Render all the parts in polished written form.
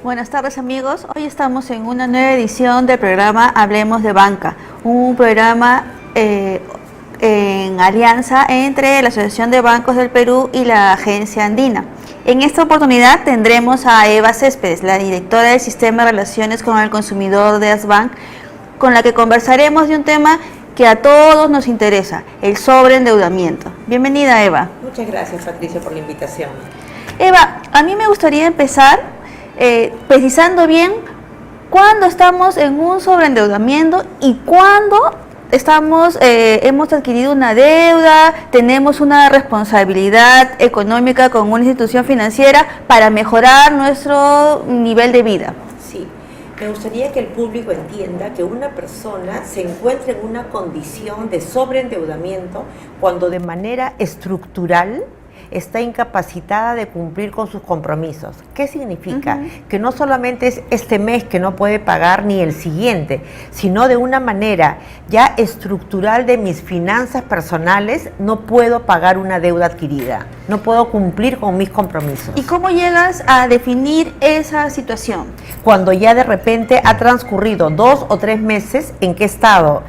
Buenas tardes amigos, hoy estamos en una nueva edición del programa Hablemos de Banca, un programa en alianza entre la Asociación de Bancos del Perú y la Agencia Andina. En esta oportunidad tendremos a Eva Céspedes, la directora del Sistema de Relaciones con el Consumidor de ASBank, con la que conversaremos de un tema que a todos nos interesa, el sobreendeudamiento. Bienvenida, Eva. Muchas gracias, Patricia, por la invitación. Eva, a mí me gustaría empezar precisando bien cuándo estamos en un sobreendeudamiento y cuándo hemos adquirido una deuda, tenemos una responsabilidad económica con una institución financiera para mejorar nuestro nivel de vida. Sí, me gustaría que el público entienda que una persona se encuentra en una condición de sobreendeudamiento cuando de manera estructural está incapacitada de cumplir con sus compromisos. ¿Qué significa? Que no solamente es este mes que no puede pagar ni el siguiente, sino de una manera ya estructural de mis finanzas personales, no puedo pagar una deuda adquirida, no puedo cumplir con mis compromisos. ¿Y cómo llegas a definir esa situación? Cuando ya de repente ha transcurrido 2 o 3 meses en que he estado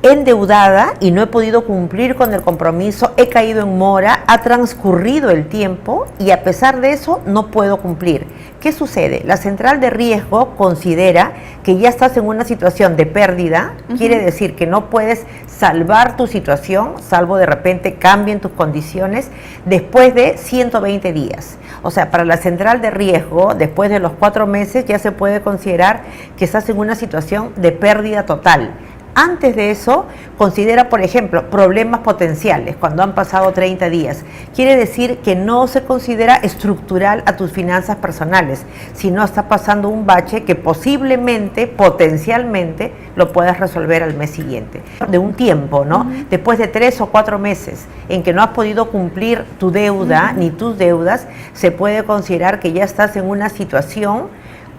endeudada y no he podido cumplir con el compromiso, he caído en mora, ha transcurrido el tiempo y a pesar de eso no puedo cumplir. ¿Qué sucede? La central de riesgo considera que ya estás en una situación de pérdida, quiere decir que no puedes salvar tu situación, salvo de repente cambien tus condiciones, después de 120 días. O sea, para la central de riesgo, después de los 4 meses ya se puede considerar que estás en una situación de pérdida total. Antes de eso, considera, por ejemplo, problemas potenciales, cuando han pasado 30 días. Quiere decir que no se considera estructural a tus finanzas personales, sino está pasando un bache que posiblemente, potencialmente, lo puedas resolver al mes siguiente. De un tiempo, ¿no? Después de 3 o 4 meses en que no has podido cumplir tu deuda ni tus deudas, se puede considerar que ya estás en una situación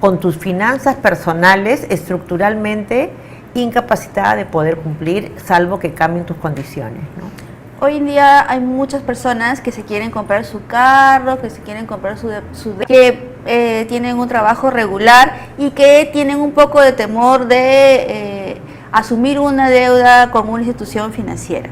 con tus finanzas personales estructuralmente incapacitada de poder cumplir, salvo que cambien tus condiciones, ¿no? Hoy en día hay muchas personas que se quieren comprar su carro, que se quieren comprar que tienen un trabajo regular y que tienen un poco de temor de asumir una deuda con una institución financiera.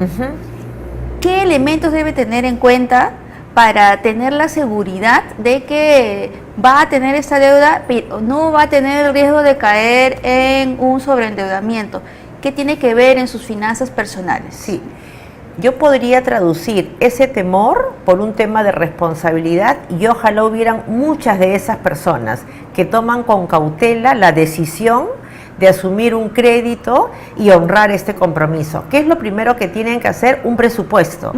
¿Qué elementos debe tener en cuenta para tener la seguridad de que va a tener esta deuda, pero no va a tener el riesgo de caer en un sobreendeudamiento? ¿Qué tiene que ver en sus finanzas personales? Sí, yo podría traducir ese temor por un tema de responsabilidad y ojalá hubieran muchas de esas personas que toman con cautela la decisión de asumir un crédito y honrar este compromiso. ¿Qué es lo primero que tienen que hacer? Un presupuesto.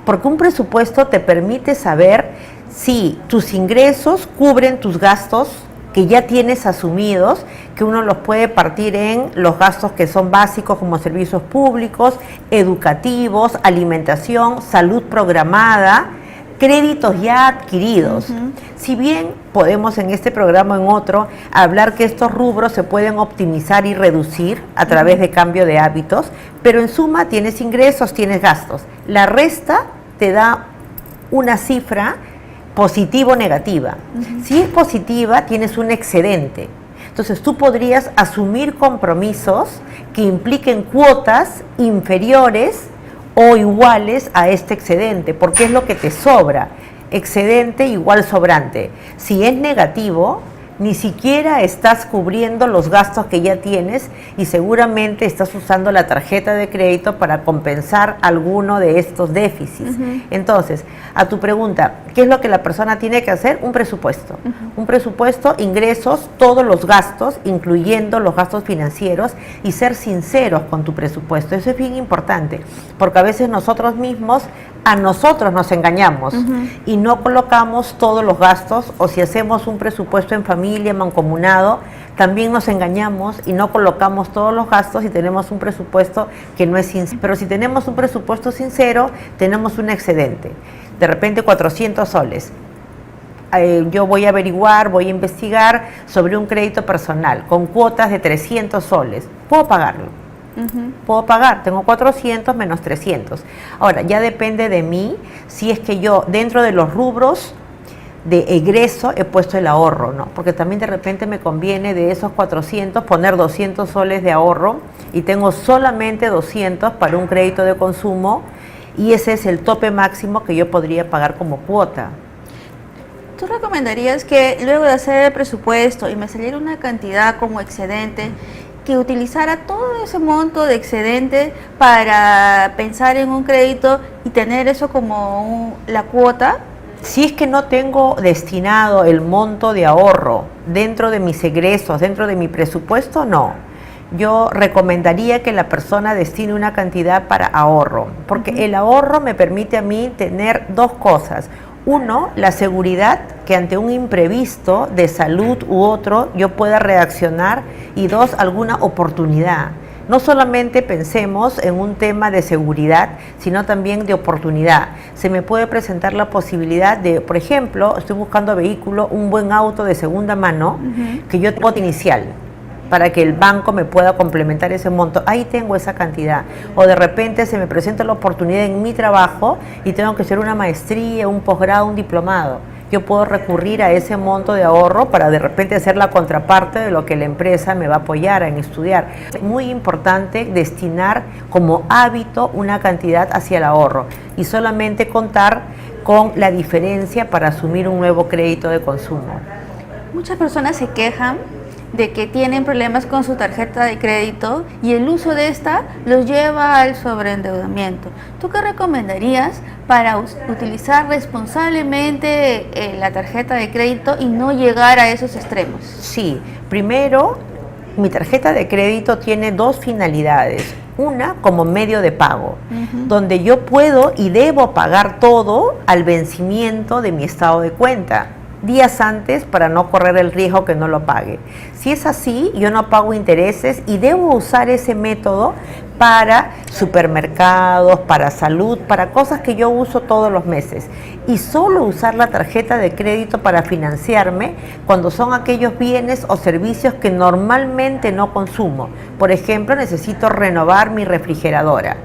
Porque un presupuesto te permite saber si tus ingresos cubren tus gastos que ya tienes asumidos, que uno los puede partir en los gastos que son básicos como servicios públicos, educativos, alimentación, salud programada, créditos ya adquiridos. Si bien podemos en este programa o en otro hablar que estos rubros se pueden optimizar y reducir a través de cambio de hábitos, pero en suma tienes ingresos, tienes gastos. La resta te da una cifra positiva o negativa. Si es positiva, tienes un excedente. Entonces tú podrías asumir compromisos que impliquen cuotas inferiores o iguales a este excedente, porque es lo que te sobra. Excedente igual sobrante. Si es negativo, ni siquiera estás cubriendo los gastos que ya tienes y seguramente estás usando la tarjeta de crédito para compensar alguno de estos déficits. Entonces, a tu pregunta, ¿qué es lo que la persona tiene que hacer? Un presupuesto. Un presupuesto, ingresos, todos los gastos, incluyendo los gastos financieros, y ser sinceros con tu presupuesto. Eso es bien importante, porque a veces nosotros mismos, a nosotros nos engañamos y no colocamos todos los gastos, o si hacemos un presupuesto en familia, mancomunado, también nos engañamos y no colocamos todos los gastos y tenemos un presupuesto que no es sincero. Pero si tenemos un presupuesto sincero, tenemos un excedente, de repente 400 soles. Yo voy a averiguar, voy a investigar sobre un crédito personal con cuotas de 300 soles. ¿Puedo pagarlo? Puedo pagar, tengo 400 menos 300. Ahora, ya depende de mí si es que yo, dentro de los rubros de egreso he puesto el ahorro, ¿no? Porque también de repente me conviene de esos 400 poner 200 soles de ahorro y tengo solamente 200 para un crédito de consumo y ese es el tope máximo que yo podría pagar como cuota. ¿Tú recomendarías que luego de hacer el presupuesto y me saliera una cantidad como excedente, que utilizara todo ese monto de excedente para pensar en un crédito y tener eso como la cuota? Si es que no tengo destinado el monto de ahorro dentro de mis egresos, dentro de mi presupuesto, no. Yo recomendaría que la persona destine una cantidad para ahorro, porque el ahorro me permite a mí tener dos cosas. Uno, la seguridad que ante un imprevisto de salud u otro yo pueda reaccionar, y dos, alguna oportunidad. No solamente pensemos en un tema de seguridad, sino también de oportunidad. Se me puede presentar la posibilidad de, por ejemplo, estoy buscando vehículo, un buen auto de segunda mano, que yo tengo inicial, para que el banco me pueda complementar ese monto. Ahí tengo esa cantidad. O de repente se me presenta la oportunidad en mi trabajo y tengo que hacer una maestría, un posgrado, un diplomado. Yo puedo recurrir a ese monto de ahorro para de repente hacer la contraparte de lo que la empresa me va a apoyar en estudiar. Es muy importante destinar como hábito una cantidad hacia el ahorro y solamente contar con la diferencia para asumir un nuevo crédito de consumo. Muchas personas se quejan de que tienen problemas con su tarjeta de crédito y el uso de esta los lleva al sobreendeudamiento. ¿Tú qué recomendarías para utilizar responsablemente la tarjeta de crédito y no llegar a esos extremos? Sí, primero, mi tarjeta de crédito tiene dos finalidades. Una, como medio de pago, donde yo puedo y debo pagar todo al vencimiento de mi estado de cuenta días antes para no correr el riesgo que no lo pague. Si es así, yo no pago intereses y debo usar ese método para supermercados, para salud, para cosas que yo uso todos los meses. Y solo usar la tarjeta de crédito para financiarme cuando son aquellos bienes o servicios que normalmente no consumo. Por ejemplo, necesito renovar mi refrigeradora.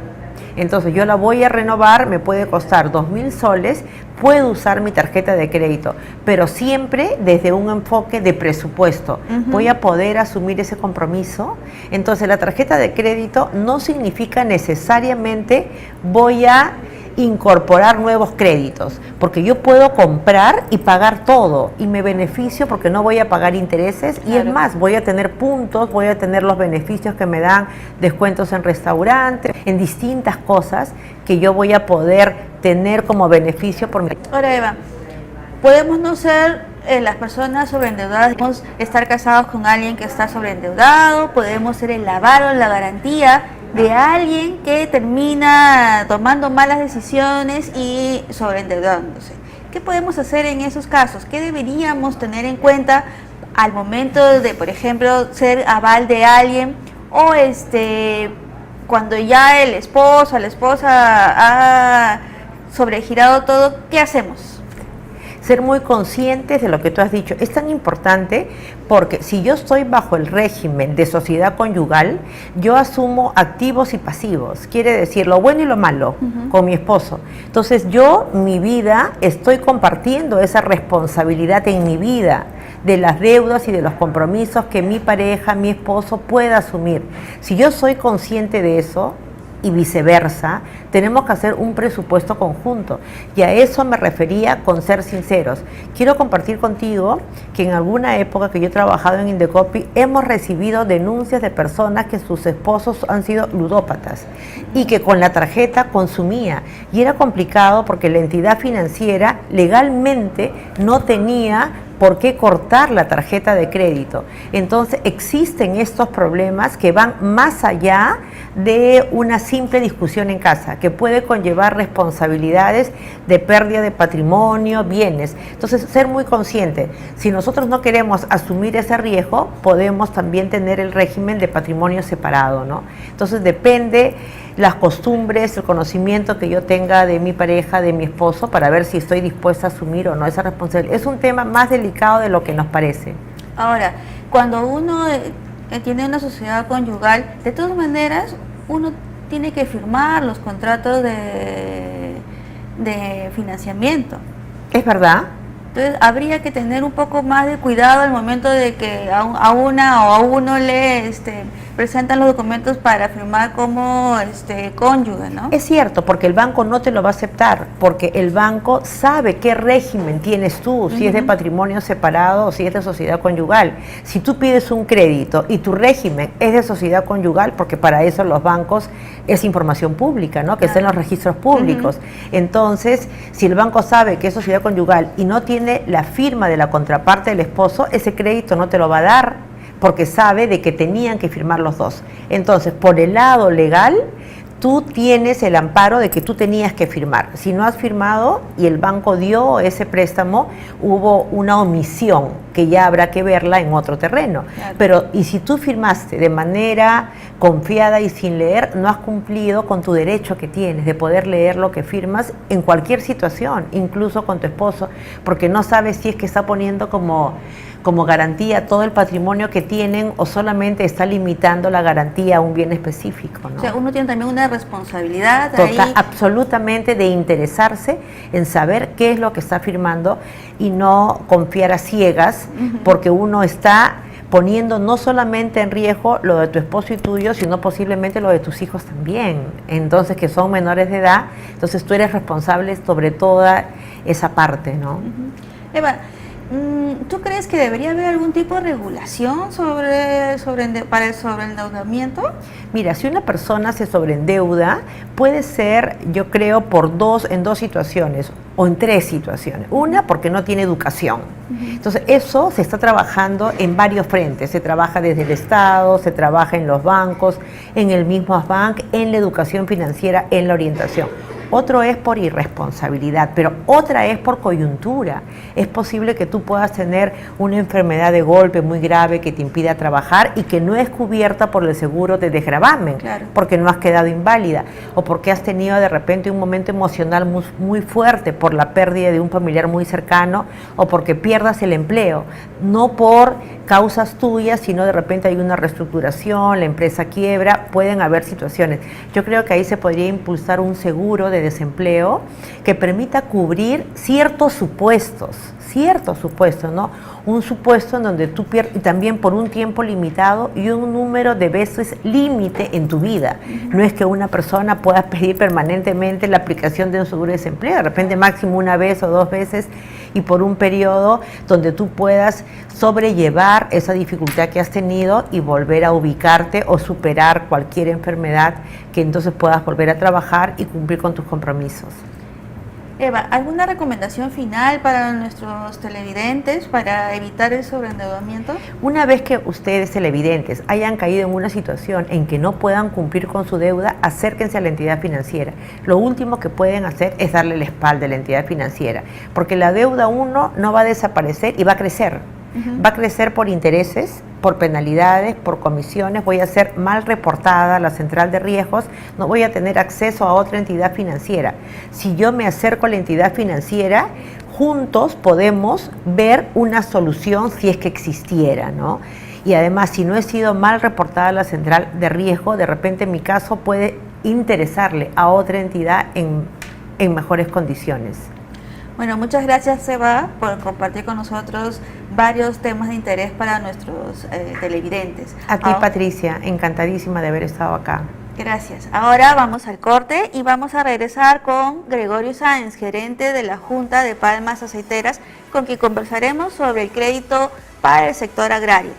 Entonces yo la voy a renovar, me puede costar 2.000 soles, puedo usar mi tarjeta de crédito, pero siempre desde un enfoque de presupuesto. Voy a poder asumir ese compromiso. Entonces la tarjeta de crédito no significa necesariamente voy a incorporar nuevos créditos, porque yo puedo comprar y pagar todo y me beneficio porque no voy a pagar intereses. Claro. Y es más, voy a tener puntos, voy a tener los beneficios que me dan descuentos en restaurantes, en distintas cosas que yo voy a poder tener como beneficio por mi... Ahora, Eva, podemos no ser las personas sobreendeudadas, podemos estar casados con alguien que está sobreendeudado, podemos ser el avaro, la garantía de alguien que termina tomando malas decisiones y sobreendeudándose. ¿Qué podemos hacer en esos casos? ¿Qué deberíamos tener en cuenta al momento de, por ejemplo, ser aval de alguien o cuando ya el esposo o la esposa ha sobregirado todo? ¿Qué hacemos? Ser muy conscientes de lo que tú has dicho. Es tan importante porque si yo estoy bajo el régimen de sociedad conyugal, yo asumo activos y pasivos. Quiere decir lo bueno y lo malo con mi esposo. Entonces yo, mi vida, estoy compartiendo esa responsabilidad en mi vida de las deudas y de los compromisos que mi pareja, mi esposo pueda asumir. Si yo soy consciente de eso, y viceversa, tenemos que hacer un presupuesto conjunto. Y a eso me refería con ser sinceros. Quiero compartir contigo que en alguna época que yo he trabajado en Indecopi, hemos recibido denuncias de personas que sus esposos han sido ludópatas y que con la tarjeta consumía. Y era complicado porque la entidad financiera legalmente no tenía por qué cortar la tarjeta de crédito. Entonces existen estos problemas que van más allá de una simple discusión en casa, que puede conllevar responsabilidades de pérdida de patrimonio, bienes. Entonces, ser muy consciente. Si nosotros no queremos asumir ese riesgo, podemos también tener el régimen de patrimonio separado, ¿no? Entonces, depende las costumbres, el conocimiento que yo tenga de mi pareja, de mi esposo, para ver si estoy dispuesta a asumir o no esa responsabilidad. Es un tema más delicado de lo que nos parece. Ahora, cuando uno tiene una sociedad conyugal, de todas maneras, uno tiene que firmar los contratos de financiamiento. ¿Es verdad? Entonces habría que tener un poco más de cuidado al momento de que a una o a uno le presentan los documentos para firmar como cónyuge, ¿no? Es cierto, porque el banco no te lo va a aceptar, porque el banco sabe qué régimen tienes tú, si es de patrimonio separado o si es de sociedad conyugal. Si tú pides un crédito y tu régimen es de sociedad conyugal, porque para eso los bancos es información pública, ¿no? Que está en los registros públicos. Entonces, si el banco sabe que es sociedad conyugal y no tiene la firma de la contraparte del esposo, ese crédito no te lo va a dar, porque sabe de que tenían que firmar los dos. Entonces, por el lado legal, tú tienes el amparo de que tú tenías que firmar. Si no has firmado y el banco dio ese préstamo, hubo una omisión que ya habrá que verla en otro terreno. Claro. Pero, y si tú firmaste de manera confiada y sin leer, no has cumplido con tu derecho que tienes de poder leer lo que firmas en cualquier situación, incluso con tu esposo, porque no sabes si es que está poniendo como garantía todo el patrimonio que tienen o solamente está limitando la garantía a un bien específico, ¿no? O sea, uno tiene también una responsabilidad ahí. Absolutamente, de interesarse en saber qué es lo que está firmando y no confiar a ciegas, porque uno está poniendo no solamente en riesgo lo de tu esposo y tuyo, sino posiblemente lo de tus hijos también, entonces que son menores de edad, entonces tú eres responsable sobre toda esa parte, ¿no? Eva, ¿tú crees que debería haber algún tipo de regulación sobre el endeudamiento? Mira, si una persona se sobreendeuda, puede ser, yo creo, en dos situaciones o en tres situaciones. Una, porque no tiene educación. Entonces, eso se está trabajando en varios frentes. Se trabaja desde el Estado, se trabaja en los bancos, en el mismo Asbanc, en la educación financiera, en la orientación. Otro es por irresponsabilidad, pero otra es por coyuntura. Es posible que tú puedas tener una enfermedad de golpe muy grave que te impida trabajar y que no es cubierta por el seguro de desgravamen, claro, porque no has quedado inválida o porque has tenido de repente un momento emocional muy fuerte por la pérdida de un familiar muy cercano o porque pierdas el empleo, no por causas tuyas, sino de repente hay una reestructuración, la empresa quiebra, pueden haber situaciones. Yo creo que ahí se podría impulsar un seguro de desempleo que permita cubrir ciertos supuestos, ¿no? Un supuesto en donde tú pierdes, y también por un tiempo limitado y un número de veces límite en tu vida. No es que una persona pueda pedir permanentemente la aplicación de un seguro de desempleo, de repente máximo una vez o dos veces y por un periodo donde tú puedas sobrellevar esa dificultad que has tenido y volver a ubicarte o superar cualquier enfermedad, que entonces puedas volver a trabajar y cumplir con tus compromisos. Eva, ¿alguna recomendación final para nuestros televidentes para evitar el sobreendeudamiento? Una vez que ustedes, televidentes, hayan caído en una situación en que no puedan cumplir con su deuda, acérquense a la entidad financiera. Lo último que pueden hacer es darle la espalda a la entidad financiera, porque la deuda no va a desaparecer y va a crecer. Va a crecer por intereses, por penalidades, por comisiones, voy a ser mal reportada a la central de riesgos, no voy a tener acceso a otra entidad financiera. Si yo me acerco a la entidad financiera, juntos podemos ver una solución si es que existiera, ¿no? Y además, si no he sido mal reportada a la central de riesgo, de repente mi caso puede interesarle a otra entidad en mejores condiciones. Bueno, muchas gracias, Eva, por compartir con nosotros varios temas de interés para nuestros televidentes. A ti, Patricia, encantadísima de haber estado acá. Gracias. Ahora vamos al corte y vamos a regresar con Gregorio Sáenz, gerente de la Junta de Palmas Aceiteras, con quien conversaremos sobre el crédito para el sector agrario.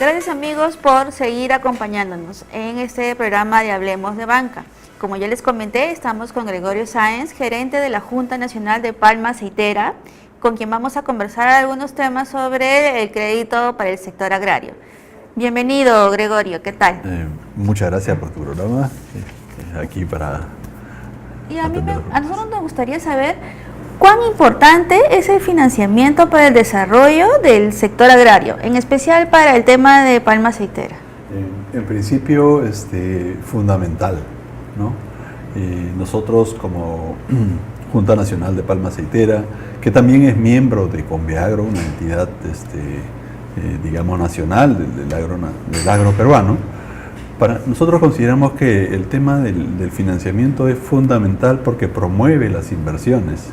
Gracias amigos por seguir acompañándonos en este programa de Hablemos de Banca. Como ya les comenté, estamos con Gregorio Sáenz, gerente de la Junta Nacional de Palma Aceitera, con quien vamos a conversar algunos temas sobre el crédito para el sector agrario. Bienvenido, Gregorio, ¿qué tal? Muchas gracias por tu programa, aquí para... Y a nosotros nos gustaría saber cuán importante es el financiamiento para el desarrollo del sector agrario, en especial para el tema de palma aceitera. En principio, fundamental, ¿no? Nosotros como Junta Nacional de Palma Aceitera, que también es miembro de Conviagro, una entidad, digamos, nacional del agro peruano, nosotros consideramos que el tema del financiamiento es fundamental porque promueve las inversiones.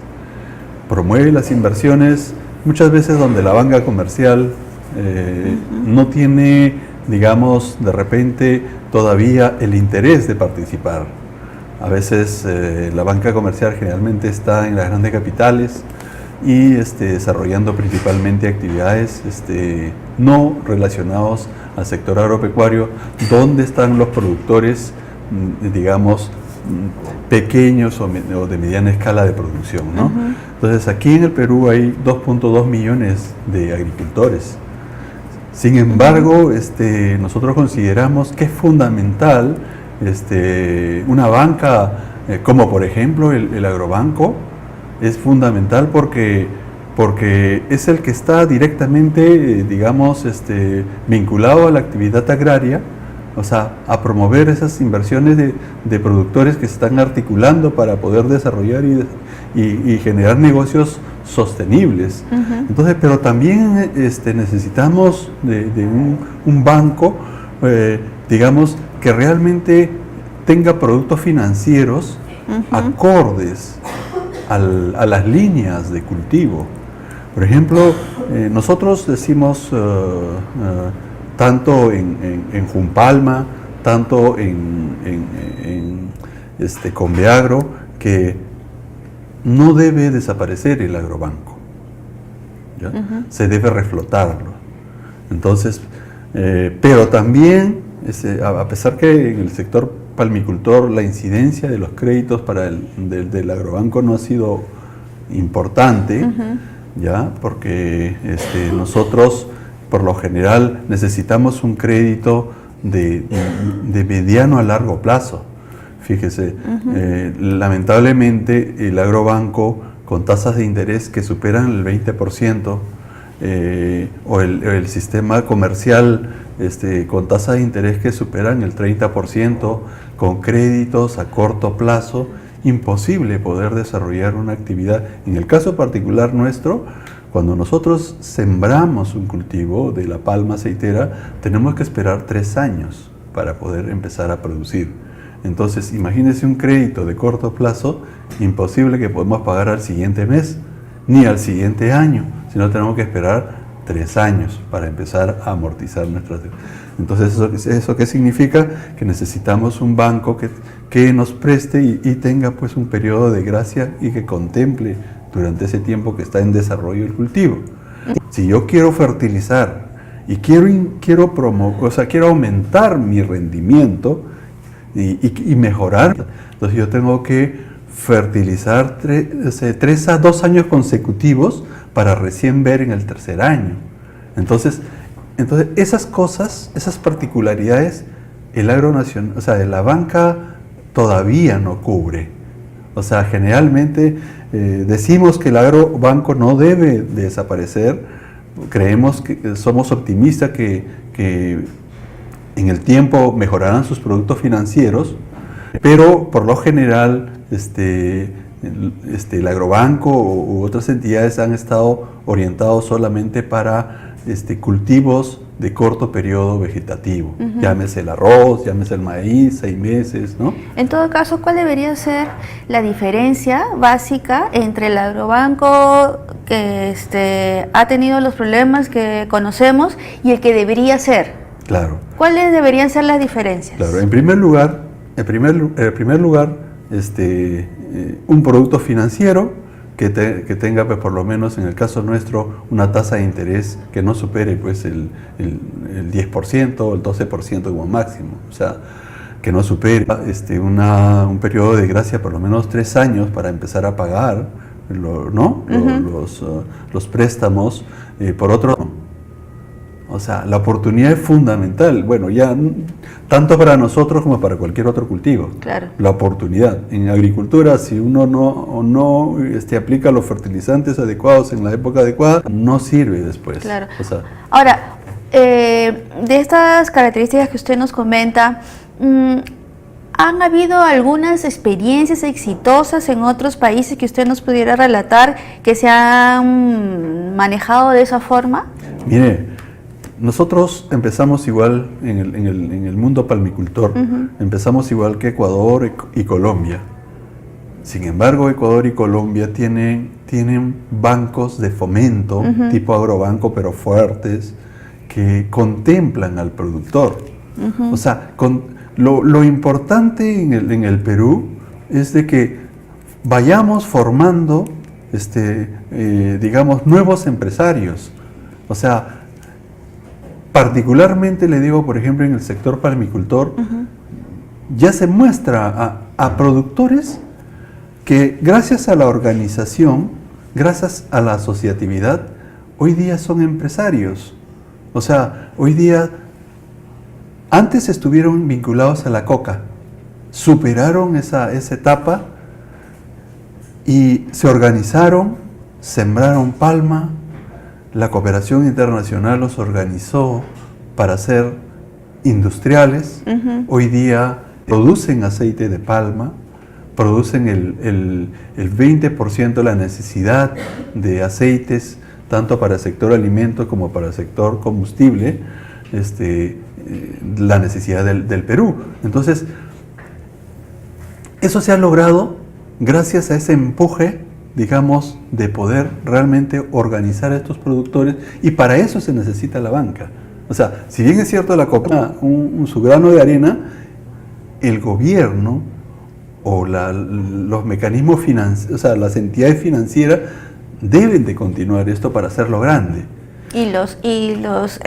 Promueve las inversiones muchas veces donde la banca comercial no tiene, digamos, de repente todavía el interés de participar. A veces la banca comercial generalmente está en las grandes capitales y desarrollando principalmente actividades no relacionadas al sector agropecuario, donde están los productores, digamos, pequeños o de mediana escala de producción, ¿no? Entonces aquí en el Perú hay 2.2 millones de agricultores. Sin embargo, nosotros consideramos que es fundamental una banca como por ejemplo el agrobanco. Es fundamental porque es el que está directamente, digamos, vinculado a la actividad agraria, o sea, a promover esas inversiones de productores que se están articulando para poder desarrollar y generar negocios sostenibles. Entonces, pero también necesitamos de un banco, digamos, que realmente tenga productos financieros acordes a las líneas de cultivo. Por ejemplo, nosotros decimos tanto en Jumpalma, tanto en Conviagro, que no debe desaparecer el agrobanco, ¿ya? Se debe reflotarlo. Entonces, pero también, a pesar que en el sector palmicultor la incidencia de los créditos del agrobanco no ha sido importante, ¿ya? Porque nosotros por lo general necesitamos un crédito de mediano a largo plazo. Fíjese, lamentablemente el agrobanco con tasas de interés que superan el 20%, o el sistema comercial con tasas de interés que superan el 30%, con créditos a corto plazo, imposible poder desarrollar una actividad. En el caso particular nuestro, cuando nosotros sembramos un cultivo de la palma aceitera, tenemos que esperar 3 años para poder empezar a producir. Entonces, imagínense un crédito de corto plazo, imposible que podamos pagar al siguiente mes, ni al siguiente año, sino tenemos que esperar 3 años para empezar a amortizar nuestras deudas. Entonces, ¿eso qué significa? Que necesitamos un banco que nos preste y tenga pues un periodo de gracia y que contemple durante ese tiempo que está en desarrollo el cultivo. Si yo quiero fertilizar y quiero aumentar mi rendimiento y mejorar, entonces yo tengo que fertilizar 3 a 2 años consecutivos para recién ver en el 3er año. Entonces esas cosas, esas particularidades, el agro nacional, o sea, la banca todavía no cubre. O sea, generalmente decimos que el agrobanco no debe desaparecer. Creemos que somos optimistas que en el tiempo mejorarán sus productos financieros, pero por lo general el agrobanco u otras entidades han estado orientados solamente para cultivos de corto periodo vegetativo, llámese el arroz, llámese el maíz, 6 meses, ¿no? En todo caso, ¿cuál debería ser la diferencia básica entre el agrobanco que ha tenido los problemas que conocemos y el que debería ser? Claro. ¿Cuáles deberían ser las diferencias? Claro, en primer lugar, En primer lugar, un producto financiero que tenga, pues, por lo menos en el caso nuestro, una tasa de interés que no supere, pues, el 10% o el 12% como máximo. O sea, que no supere un periodo de gracia por lo menos 3 años para empezar a pagar los préstamos. Por otro, o sea, la oportunidad es fundamental. Bueno, ya tanto para nosotros como para cualquier otro cultivo. Claro. La oportunidad. En agricultura, si uno no aplica los fertilizantes adecuados en la época adecuada, no sirve después. Claro. O sea, ahora, de estas características que usted nos comenta, ¿han habido algunas experiencias exitosas en otros países que usted nos pudiera relatar que se han manejado de esa forma? Mire, nosotros empezamos igual en el mundo palmicultor, empezamos igual que Ecuador y Colombia. Sin embargo, Ecuador y Colombia tienen bancos de fomento, tipo agrobanco, pero fuertes, que contemplan al productor. O sea, lo importante en el Perú es de que vayamos formando, digamos, nuevos empresarios. O sea, particularmente le digo, por ejemplo, en el sector palmicultor, ya se muestra a productores que gracias a la organización, gracias a la asociatividad, hoy día son empresarios. O sea, hoy día, antes estuvieron vinculados a la coca, superaron esa etapa y se organizaron, sembraron palma. La cooperación internacional los organizó para ser industriales. Hoy día producen aceite de palma, producen el 20% de la necesidad de aceites, tanto para el sector alimento como para el sector combustible, la necesidad del Perú. Entonces, eso se ha logrado gracias a ese empuje, digamos, de poder realmente organizar a estos productores, y para eso se necesita la banca. O sea, si bien es cierto la coca, su grano de arena, el gobierno o los mecanismos financieros, o sea, las entidades financieras deben de continuar esto para hacerlo grande. Y los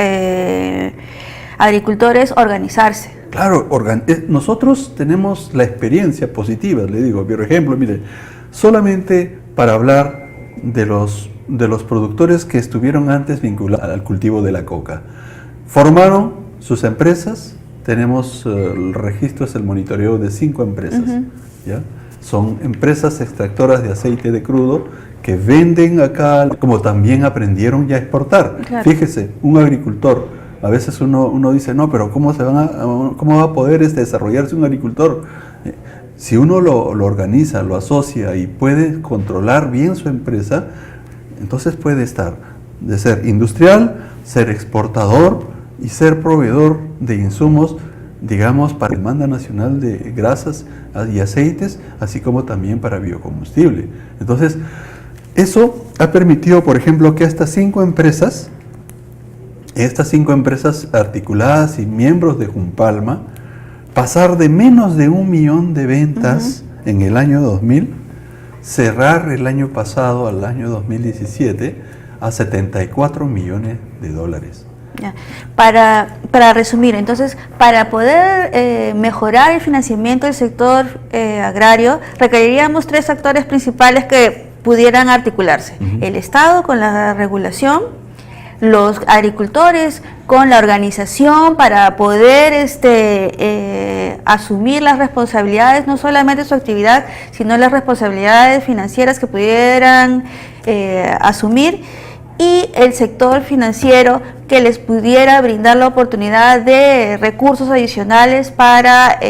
agricultores organizarse. Claro, nosotros tenemos la experiencia positiva, le digo. Por ejemplo, mire, solamente para hablar de los productores que estuvieron antes vinculados al cultivo de la coca. Formaron sus empresas, tenemos el registro, es el monitoreo de 5 empresas. ¿Ya? Son empresas extractoras de aceite de crudo que venden acá, como también aprendieron ya a exportar. Claro. Fíjese, un agricultor, a veces uno dice, no, pero ¿cómo va a poder desarrollarse un agricultor? Si uno lo organiza, lo asocia y puede controlar bien su empresa, entonces puede de ser industrial, ser exportador y ser proveedor de insumos, digamos, para la demanda nacional de grasas y aceites, así como también para biocombustible. Entonces, eso ha permitido, por ejemplo, que estas 5 empresas articuladas y miembros de Jumpalma, pasar de menos de 1 millón de ventas en el año 2000, cerrar el año pasado, al año 2017, a $74 millones. Ya. Para resumir, entonces, para poder mejorar el financiamiento del sector agrario, requeriríamos 3 actores principales que pudieran articularse. El Estado con la regulación, los agricultores con la organización para poder asumir las responsabilidades, no solamente de su actividad, sino las responsabilidades financieras que pudieran asumir, y el sector financiero que les pudiera brindar la oportunidad de recursos adicionales para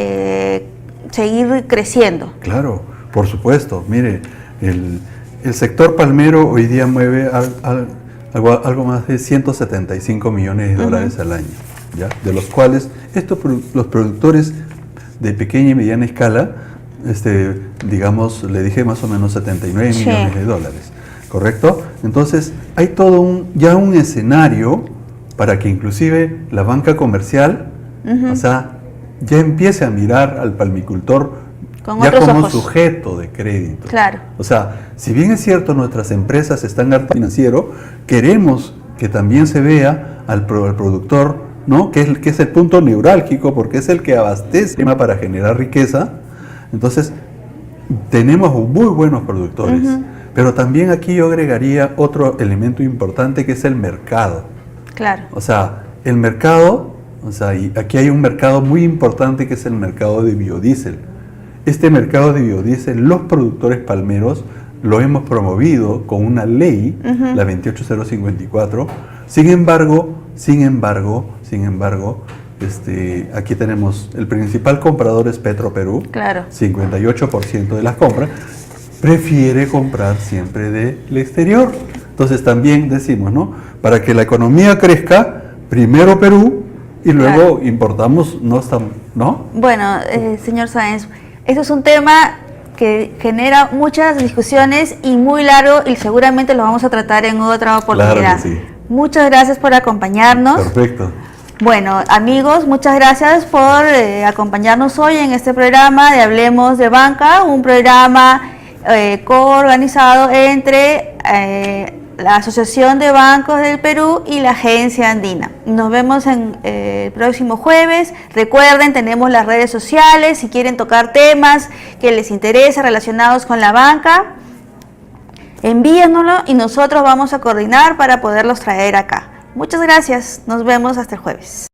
seguir creciendo. Claro, por supuesto. Mire, el sector palmero hoy día mueve algo más de $175 millones al año, ¿ya? De los cuales los productores de pequeña y mediana escala, digamos, le dije más o menos $79 millones, ¿correcto? Entonces, hay todo ya un escenario para que inclusive la banca comercial, o sea, ya empiece a mirar al palmicultor Con ya otros como ojos. sujeto de crédito. Claro. O sea, si bien es cierto nuestras empresas están hartas financiero, queremos que también se vea al productor, ¿no? Que es el punto neurálgico, porque es el que abastece para generar riqueza. Entonces, tenemos muy buenos productores. Pero también aquí yo agregaría otro elemento importante que es el mercado. Claro. O sea, el mercado, y aquí hay un mercado muy importante que es el mercado de biodiesel. Este mercado de biodiesel, los productores palmeros lo hemos promovido con una ley, la 28054. Sin embargo, aquí tenemos el principal comprador es Petroperú, Claro. 58% de las compras, prefiere comprar siempre del exterior. Entonces también decimos, ¿no? Para que la economía crezca, primero Perú y luego importamos, ¿no? Bueno, señor Sáenz, esto es un tema que genera muchas discusiones y muy largo y seguramente lo vamos a tratar en otra oportunidad. Claro que sí. Muchas gracias por acompañarnos. Perfecto. Bueno, amigos, muchas gracias por acompañarnos hoy en este programa de Hablemos de Banca, un programa coorganizado entre la Asociación de Bancos del Perú y la Agencia Andina. Nos vemos en el próximo jueves. Recuerden, tenemos las redes sociales, si quieren tocar temas que les interesa relacionados con la banca, envíennoslo y nosotros vamos a coordinar para poderlos traer acá. Muchas gracias, nos vemos hasta el jueves.